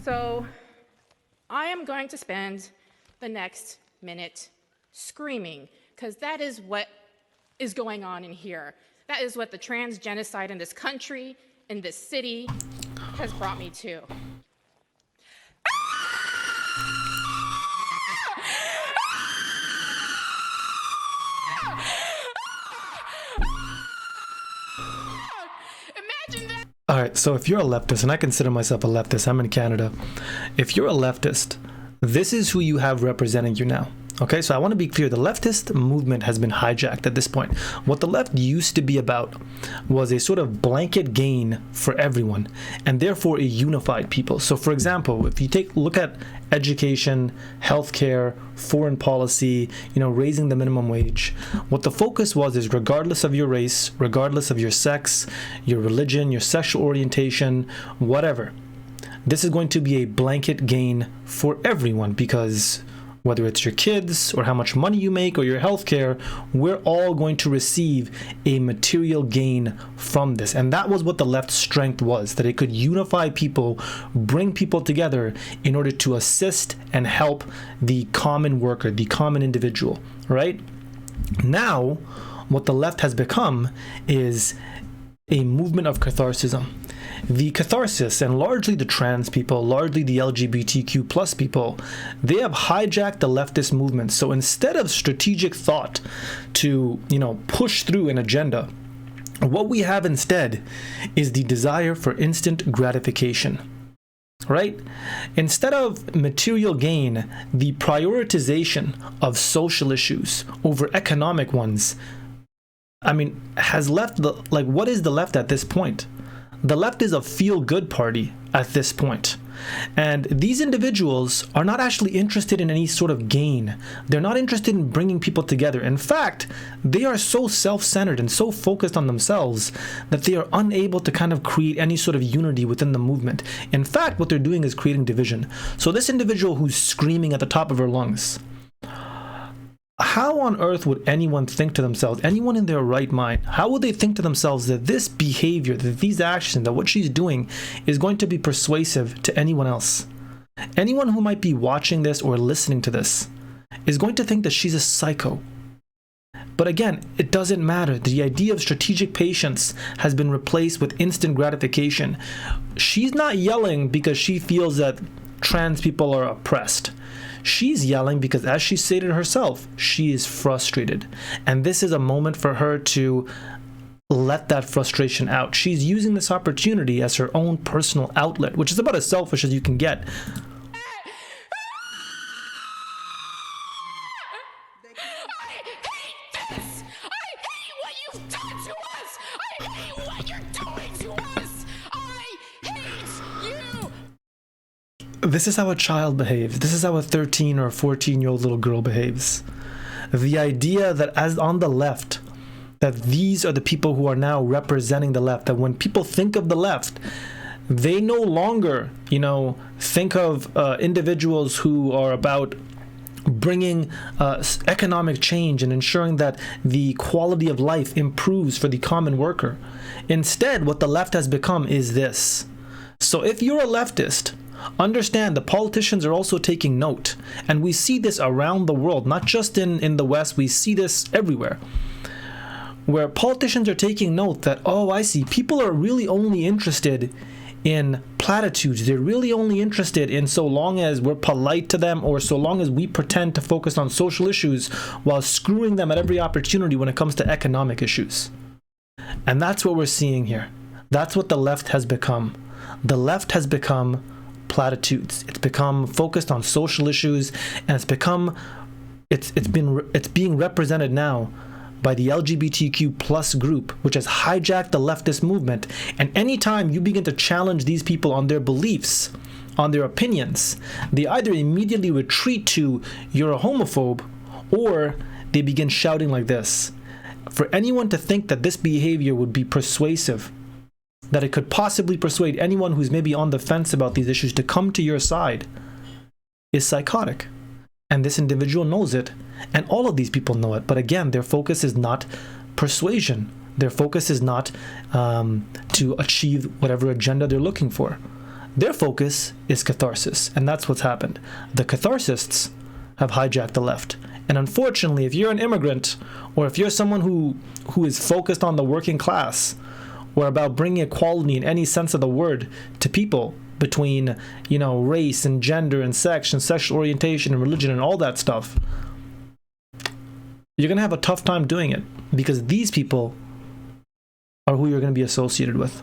So I am going to spend the next minute screaming, because that is what is going on in here. That is what the trans genocide in this country, in this city, has brought me to. Imagine that. All right, so if you're a leftist, and I consider myself a leftist, I'm in Canada. If you're a leftist, this is who you have representing you now. Okay, so I want to be clear. The leftist movement has been hijacked at this point. What the left used to be about was a sort of blanket gain for everyone, and therefore a unified people. So for example, if you look at education, healthcare, foreign policy, raising the minimum wage, what the focus was is regardless of your race, regardless of your sex, your religion, your sexual orientation, whatever, this is going to be a blanket gain for everyone, because whether it's your kids or how much money you make or your healthcare, we're all going to receive a material gain from this. And that was what the left's strength was, that it could unify people, bring people together in order to assist and help the common worker, the common individual, right? Now, what the left has become is a movement of catharsism. The catharsis, and largely the trans people, largely the LGBTQ plus people, they have hijacked the leftist movement. So instead of strategic thought to, push through an agenda, what we have instead is the desire for instant gratification. Right? Instead of material gain, the prioritization of social issues over economic ones, has left what is the left at this point? The left is a feel-good party at this point. And these individuals are not actually interested in any sort of gain. They're not interested in bringing people together. In fact, they are so self-centered and so focused on themselves that they are unable to kind of create any sort of unity within the movement. In fact, what they're doing is creating division. So this individual who's screaming at the top of her lungs, how on earth would anyone think to themselves, anyone in their right mind, how would they think to themselves that this behavior, that these actions, that what she's doing is going to be persuasive to anyone else? Anyone who might be watching this or listening to this is going to think that she's a psycho. But again, it doesn't matter. The idea of strategic patience has been replaced with instant gratification. She's not yelling because she feels that trans people are oppressed. She's yelling because, as she stated herself, she is frustrated. And this is a moment for her to let that frustration out. She's using this opportunity as her own personal outlet, which is about as selfish as you can get. This is how a child behaves. This is how a 13 or 14-year-old little girl behaves. The idea that as on the left, that these are the people who are now representing the left, that when people think of the left, they no longer, think of individuals who are about bringing economic change and ensuring that the quality of life improves for the common worker. Instead, what the left has become is this. So if you're a leftist, understand the politicians are also taking note, and we see this around the world, not just in the West. We see this everywhere, where politicians are taking note that, oh, I see, people are really only interested in platitudes. They're really only interested in so long as we're polite to them, or so long as we pretend to focus on social issues while screwing them at every opportunity when it comes to economic issues. And that's what we're seeing here. That's what the left has become. The left has become platitudes. It's become focused on social issues, and it's being represented now by the LGBTQ plus group, which has hijacked the leftist movement. And anytime you begin to challenge these people on their beliefs, on their opinions, they either immediately retreat to "you're a homophobe," or they begin shouting like this. For anyone to think that this behavior would be persuasive, that it could possibly persuade anyone who's maybe on the fence about these issues to come to your side, is psychotic. And this individual knows it, and all of these people know it. But again, their focus is not persuasion. Their focus is not to achieve whatever agenda they're looking for. Their focus is catharsis, and that's what's happened. The catharsists have hijacked the left. And unfortunately, if you're an immigrant, or if you're someone who is focused on the working class, or about bringing equality in any sense of the word to people between, you know, race and gender and sex and sexual orientation and religion and all that stuff, you're going to have a tough time doing it, because these people are who you're going to be associated with.